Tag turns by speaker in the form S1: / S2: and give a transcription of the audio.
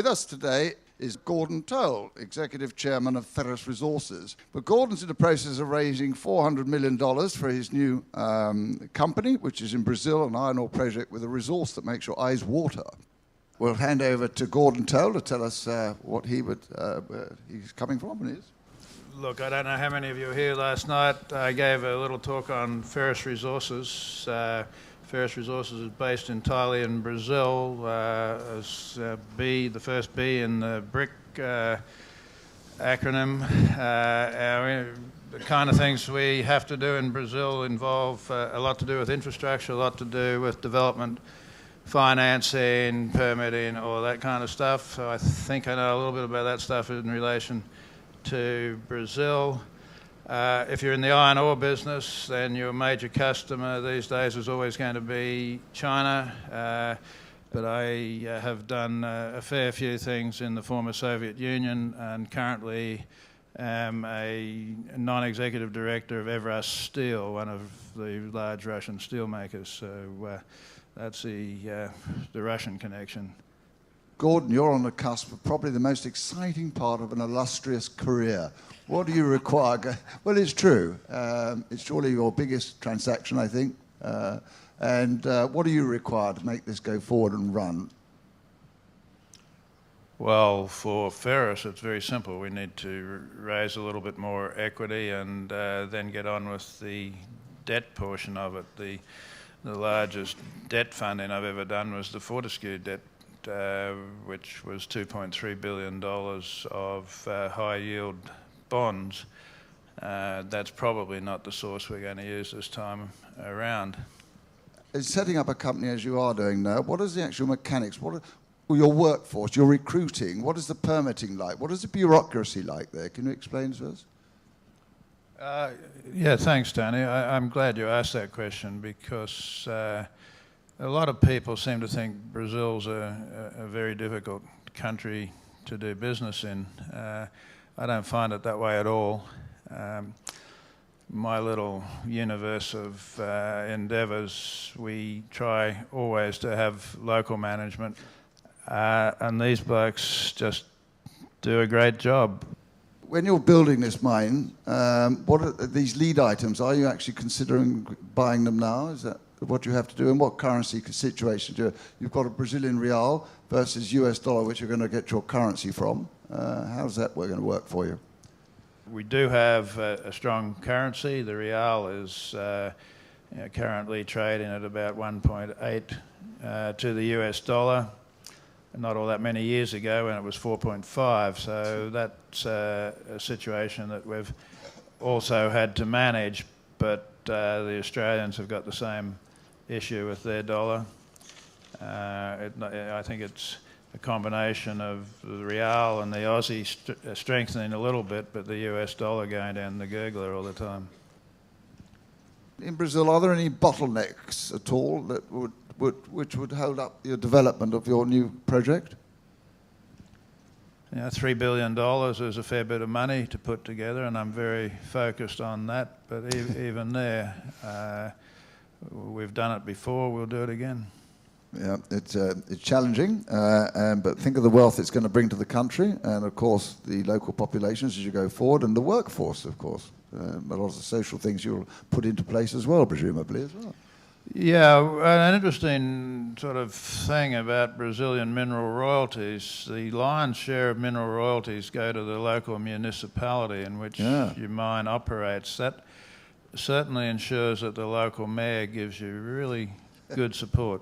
S1: With us today is Gordon Toll, Executive Chairman of Ferrous Resources. But Gordon's in the process of raising $400 million for his new company, which is in Brazil, an iron ore project with a resource that makes your eyes water. We'll hand over to Gordon Toll to tell us what he's coming from and is.
S2: Look, I don't know how many of you were here last night. I gave a little talk on Ferrous Resources. Ferrous Resources is based entirely in Brazil, as the first B in the BRIC acronym. The kind of things we have to do in Brazil involve a lot to do with infrastructure, a lot to do with development, financing, permitting, all that kind of stuff. So I think I know a little bit about that stuff in relation to Brazil. If you're in the iron ore business, then your major customer these days is always going to be China. But I have done a fair few things in the former Soviet Union and currently am a non-executive director of Ferrous Steel, one of the large Russian steel makers. So that's the Russian connection.
S1: Gordon, you're on the cusp of probably the most exciting part of an illustrious career. What do you require? Well, it's true. It's surely your biggest transaction, I think. What do you require to make this go forward and run?
S2: Well, for Ferrous, it's very simple. We need to raise a little bit more equity and then get on with the debt portion of it. The largest debt funding I've ever done was the Fortescue debt, which was $2.3 billion of high-yield bonds. That's probably not the source we're going to use this time around.
S1: Setting up a company as you are doing now, what is the actual mechanics? What are your workforce, your recruiting? What is the permitting like? What is the bureaucracy like there? Can you explain to us?
S2: Yeah, thanks, Tony. I'm glad you asked that question because a lot of people seem to think Brazil's a very difficult country to do business in. I don't find it that way at all. My little universe of endeavours, we try always to have local management, and these blokes just do a great job.
S1: When you're building this mine, what are these lead items? Are you actually considering buying them now? Is that what you have to do? And what currency situation do you? You've got a Brazilian real versus US dollar, which you're going to get your currency from. How's that going to work for you?
S2: We do have a strong currency. The real is currently trading at about 1.8 to the US dollar. Not all that many years ago when it was 4.5. So that's a situation that we've also had to manage. But the Australians have got the same issue with their dollar. I think it's a combination of the real and the Aussie strengthening a little bit, but the US dollar going down the gurgler all the time.
S1: In Brazil, are there any bottlenecks at all that which would hold up your development of your new project?
S2: Yeah, $3 billion is a fair bit of money to put together, and I'm very focused on that. But even there, we've done it before, we'll do it again.
S1: Yeah, it's challenging, but think of the wealth it's going to bring to the country, and of course the local populations as you go forward, and the workforce, of course. A lot of the social things you'll put into place as well, presumably as well.
S2: Yeah, an interesting sort of thing about Brazilian mineral royalties, the lion's share of mineral royalties go to the local municipality in which your mine operates. That certainly ensures that the local mayor gives you really good support.